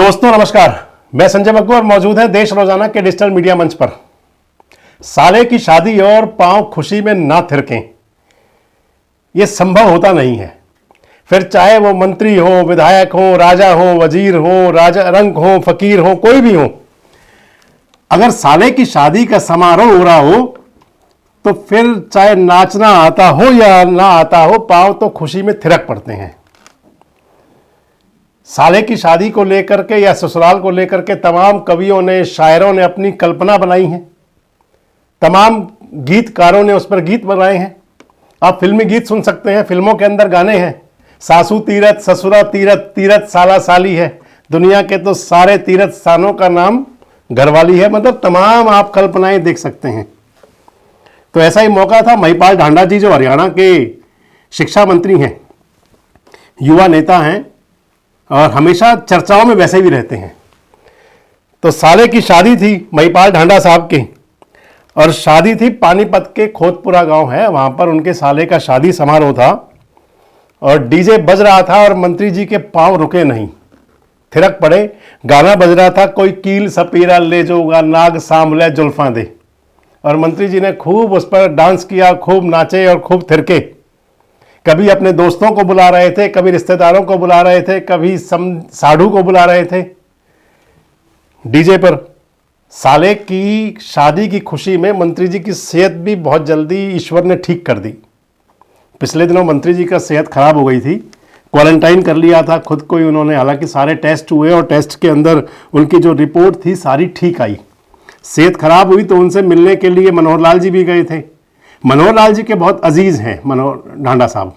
दोस्तों नमस्कार, मैं संजय बग्गू और मौजूद है देश रोजाना के डिजिटल मीडिया मंच पर। साले की शादी और पांव खुशी में ना थिरकें, यह संभव होता नहीं है। फिर चाहे वो मंत्री हो, विधायक हो, राजा हो, वजीर हो, राजा रंग हो, फकीर हो, कोई भी हो, अगर साले की शादी का समारोह हो रहा हो तो फिर चाहे नाचना आता हो या ना आता हो, पांव तो खुशी में थिरक पड़ते हैं। साले की शादी को लेकर के या ससुराल को लेकर के तमाम कवियों ने, शायरों ने अपनी कल्पना बनाई है, तमाम गीतकारों ने उस पर गीत बनाए हैं। आप फिल्मी गीत सुन सकते हैं, फिल्मों के अंदर गाने हैं, सासू तीरथ, ससुरा तीरथ, तीरथ साला साली है, दुनिया के तो सारे तीरथ स्थानों का नाम घरवाली है। मतलब तमाम आप कल्पनाएं देख सकते हैं। तो ऐसा ही मौका था। महिपाल ढांडा जी जो हरियाणा के शिक्षा मंत्री हैं, युवा नेता हैं और हमेशा चर्चाओं में वैसे भी रहते हैं। तो साले की शादी थी महिपाल ढांडा साहब की, और शादी थी पानीपत के खोतपुरा गांव है, वहां पर उनके साले का शादी समारोह था और डीजे बज रहा था और मंत्री जी के पांव रुके नहीं, थिरक पड़े। गाना बज रहा था, कोई कील सपीरा ले जोगा, नाग सांभले जुल्फां दे, और मंत्री जी ने खूब उस पर डांस किया, खूब नाचे और खूब थिरके। कभी अपने दोस्तों को बुला रहे थे, कभी रिश्तेदारों को बुला रहे थे, कभी साधु को बुला रहे थे डीजे पर। साले की शादी की खुशी में मंत्री जी की सेहत भी बहुत जल्दी ईश्वर ने ठीक कर दी। पिछले दिनों मंत्री जी का सेहत खराब हो गई थी, क्वारंटाइन कर लिया था खुद को ही उन्होंने। हालांकि सारे टेस्ट हुए और टेस्ट के अंदर उनकी जो रिपोर्ट थी सारी ठीक आई। सेहत खराब हुई तो उनसे मिलने के लिए मनोहर लाल जी भी गए थे। मनोहर लाल जी के बहुत अजीज हैं मनोहर ढांडा साहब,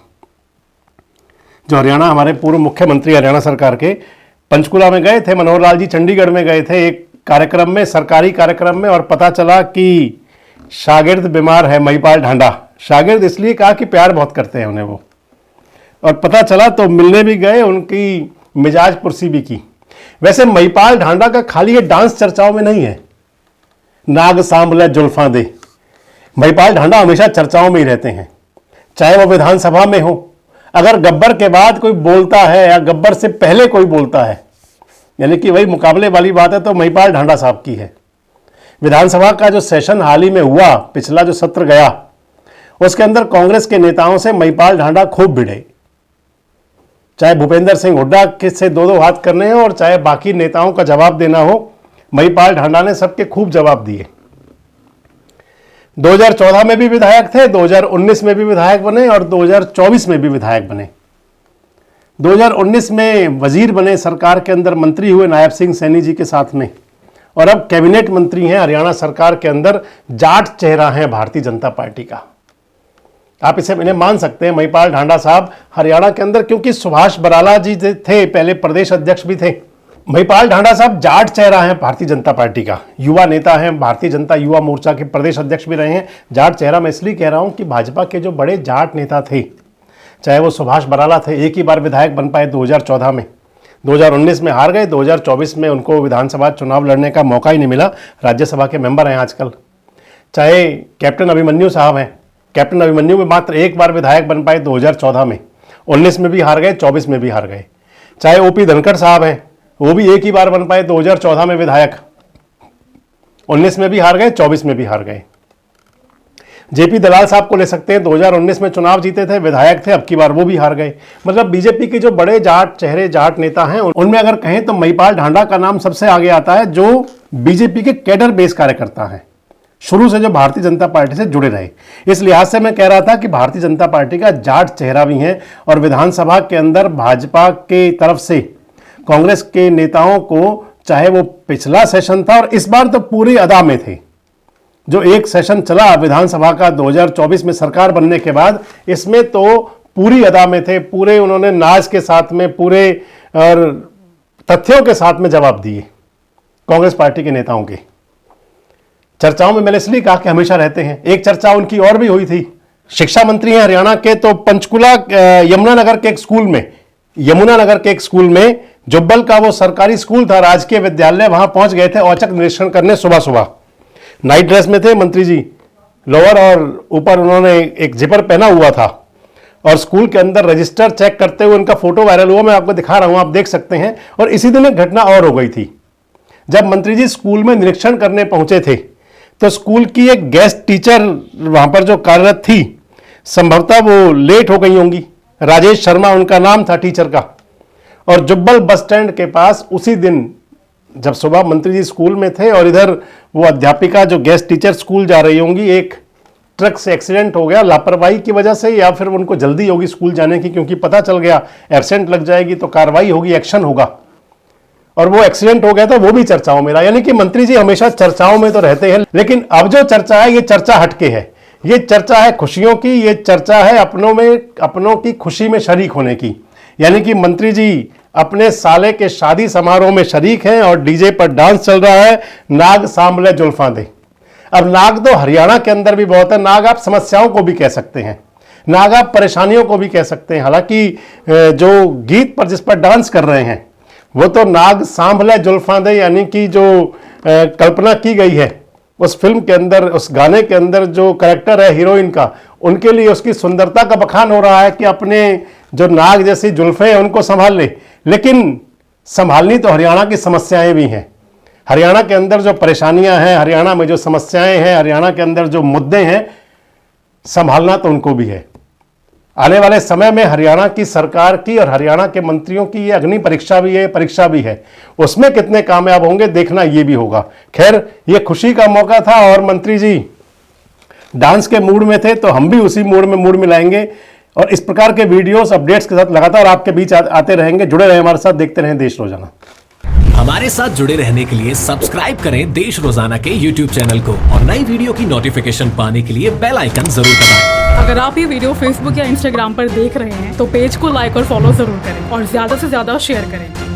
जो हरियाणा, हमारे पूर्व मुख्यमंत्री हरियाणा सरकार के। पंचकुला में गए थे मनोहर लाल जी, चंडीगढ़ में गए थे एक कार्यक्रम में, सरकारी कार्यक्रम में, और पता चला कि शागिर्द बीमार है महिपाल ढांडा। शागिर्द इसलिए कहा कि प्यार बहुत करते हैं उन्हें वो, और पता चला तो मिलने भी गए, उनकी मिजाज पुरसी भी की। वैसे महिपाल ढांडा का खाली ये डांस चर्चाओं में नहीं है, नाग सांभले जुल्फां दे। महिपाल ढांडा हमेशा चर्चाओं में ही रहते हैं, चाहे वो विधानसभा में हो। अगर गब्बर के बाद कोई बोलता है या गब्बर से पहले कोई बोलता है, यानी कि वही मुकाबले वाली बात है, तो महिपाल ढांडा साहब की है। विधानसभा का जो सेशन हाल ही में हुआ, पिछला जो सत्र गया, उसके अंदर कांग्रेस के नेताओं से महिपाल ढांडा खूब भिड़े। चाहे भूपेंद्र सिंह हुड्डा से दो हाथ करने हो और चाहे बाकी नेताओं का जवाब देना हो, महिपाल ढांडा ने सबके खूब जवाब दिए। 2014 में भी विधायक थे, 2019 में भी विधायक बने और 2024 में भी विधायक बने। 2019 में वजीर बने, सरकार के अंदर मंत्री हुए नायब सिंह सैनी जी के साथ में, और अब कैबिनेट मंत्री हैं हरियाणा सरकार के अंदर। जाट चेहरा है भारतीय जनता पार्टी का, आप इसे इन्हें मान सकते हैं। महिपाल ढांडा साहब हरियाणा के अंदर, क्योंकि सुभाष बराला जी थे, पहले प्रदेश अध्यक्ष भी थे। महिपाल ढांडा साहब जाट चेहरा है भारतीय जनता पार्टी का, युवा नेता हैं, भारतीय जनता युवा मोर्चा के प्रदेश अध्यक्ष भी रहे हैं। जाट चेहरा मैं इसलिए कह रहा हूं कि भाजपा के जो बड़े जाट नेता थे, चाहे वो सुभाष बराला थे, एक ही बार विधायक बन पाए 2014 में, 2019 में हार गए, 2024 में उनको विधानसभा चुनाव लड़ने का मौका ही नहीं मिला, राज्यसभा के मेंबर हैं आजकल। चाहे कैप्टन अभिमन्यु साहब हैं, कैप्टन अभिमन्यु में मात्र एक बार विधायक बन पाए 2014 में, 19 में भी हार गए, 24 में भी हार गए। चाहे ओपी धनखड़ साहब हैं, वो भी एक ही बार बन पाए 2014 में विधायक, 19 में भी हार गए, 24 में भी हार गए। जेपी दलाल साहब को ले सकते हैं, 2019 में चुनाव जीते थे, विधायक थे, अब की बार वो भी हार गए। मतलब बीजेपी के जो बड़े जाट चेहरे, जाट नेता हैं, उनमें अगर कहें तो महिपाल ढांडा का नाम सबसे आगे आता है, जो बीजेपी के कैडर बेस कार्यकर्ता हैं, शुरू से जो भारतीय जनता पार्टी से जुड़े रहे। इस लिहाज से मैं कह रहा था कि भारतीय जनता पार्टी का जाट चेहरा भी है, और विधानसभा के अंदर भाजपा के तरफ से कांग्रेस के नेताओं को, चाहे वो पिछला सेशन था और इस बार तो पूरी अदा में थे। जो एक सेशन चला विधानसभा का 2024 में सरकार बनने के बाद, इसमें तो पूरी अदा में थे, पूरे उन्होंने नाज के साथ में, पूरे और तथ्यों के साथ में जवाब दिए कांग्रेस पार्टी के नेताओं के। चर्चाओं में मैंने इसलिए कहा कि हमेशा रहते हैं। एक चर्चा उनकी और भी हुई थी, शिक्षा मंत्री हैं हरियाणा के, तो पंचकुला यमुनानगर के एक स्कूल में जुब्बल का वो सरकारी स्कूल था, राजकीय विद्यालय, वहां पहुंच गए थे औचक निरीक्षण करने। सुबह सुबह नाइट ड्रेस में थे मंत्री जी, लोअर और ऊपर उन्होंने एक जिपर पहना हुआ था, और स्कूल के अंदर रजिस्टर चेक करते हुए उनका फोटो वायरल हुआ। मैं आपको दिखा रहा हूं, आप देख सकते हैं। और इसी दिन एक घटना और हो गई थी। जब मंत्री जी स्कूल में निरीक्षण करने पहुंचे थे तो स्कूल की एक गेस्ट टीचर वहां पर जो कार्यरत थी, संभवतः वो लेट हो गई होंगी। राजेश शर्मा उनका नाम था टीचर का। और जुब्बल बस स्टैंड के पास उसी दिन जब सुबह मंत्री जी स्कूल में थे और इधर वो अध्यापिका जो गेस्ट टीचर स्कूल जा रही होंगी, एक ट्रक से एक्सीडेंट हो गया लापरवाही की वजह से, या फिर उनको जल्दी होगी स्कूल जाने की, क्योंकि पता चल गया एब्सेंट लग जाएगी तो कार्रवाई होगी, एक्शन होगा। और वो एक्सीडेंट हो गया था, वो भी चर्चाओं में रहा। यानी कि मंत्री जी हमेशा चर्चाओं में तो रहते हैं, लेकिन अब जो चर्चा है ये चर्चा हटके है। ये चर्चा है खुशियों की, ये चर्चा है अपनों की खुशी में शरीक होने की। यानी कि मंत्री जी अपने साले के शादी समारोह में शरीक हैं और डीजे पर डांस चल रहा है, नाग सांभले जुल्फां दे। अब नाग तो हरियाणा के अंदर भी बहुत है। नाग आप समस्याओं को भी कह सकते हैं, नाग आप परेशानियों को भी कह सकते हैं। हालांकि जो गीत पर जिस पर डांस कर रहे हैं वो तो नाग सांभले जुल्फां दे, यानी कि जो कल्पना की गई है उस फिल्म के अंदर, उस गाने के अंदर जो कैरेक्टर है हीरोइन का, उनके लिए उसकी सुंदरता का बखान हो रहा है कि अपने जो नाग जैसी जुल्फें हैं उनको संभाल ले। लेकिन संभालनी तो हरियाणा की समस्याएं भी हैं। हरियाणा के अंदर जो परेशानियां हैं, हरियाणा में जो समस्याएं हैं, हरियाणा के अंदर जो मुद्दे हैं, संभालना तो उनको भी है। आने वाले समय में हरियाणा की सरकार की और हरियाणा के मंत्रियों की ये अग्नि परीक्षा भी है, परीक्षा भी है। उसमें कितने कामयाब होंगे देखना ये भी होगा। खैर, ये खुशी का मौका था और मंत्री जी डांस के मूड में थे, तो हम भी उसी मूड मिलाएंगे और इस प्रकार के वीडियोस अपडेट्स के साथ लगातार आपके बीच आते रहेंगे। जुड़े रहे हमारे साथ, देखते रहें देश रोजाना। हमारे साथ जुड़े रहने के लिए सब्सक्राइब करें देश रोजाना के YouTube चैनल को और नई वीडियो की नोटिफिकेशन पाने के लिए बेल आइकन जरूर दबाएं। अगर आप ये वीडियो Facebook या Instagram पर देख रहे हैं तो पेज को लाइक और फॉलो जरूर करें और ज्यादा से ज्यादा शेयर करें।